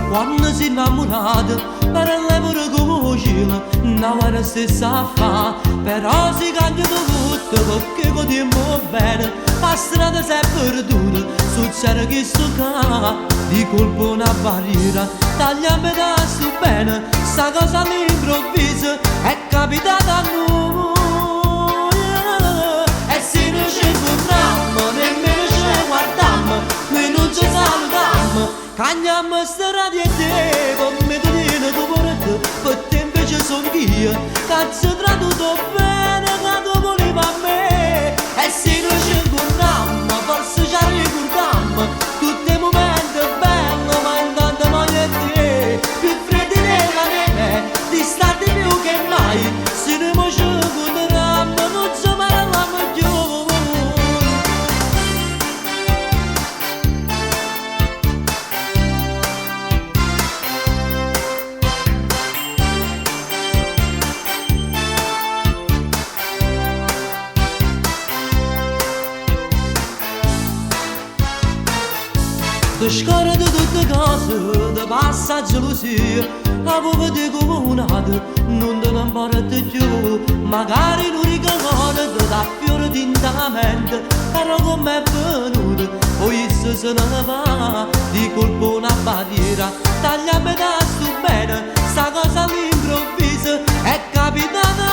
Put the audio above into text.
quando si è innamorato, per l'amore come cielo, non è la stessa fa, però si cambia tutto perché con tempo bene, la strada si è perduta, succede che sto qua, di colpo una barriera, taglia a metà sto bene, sta cosa all'improvviso è capitata a noi, e se non ci incontriamo, nemmeno ci guardiamo, noi non ci salutiamo. Cagliamo sta radio e te, come tu vieni tu pure te, per te invece son io, cazzo tradotto bene, che tu volevi a me. E se noi ci incontriamo, forse ci ricordiamo, tutti i momenti belli, ma intanto voglio e te, più freddi della neve, distanti più che mai, se noi ci incontriamo, non ci parliamo più. Ti scordi tutte cose, ti passa gelosia, avevo di comunato, non te ne importa più, magari non ricordo, ti dà fiore tintamente, però come è venuto, poi se ne va, di colpo una barriera, taglia a metà sto bene, sta cosa all'improvviso, è capitata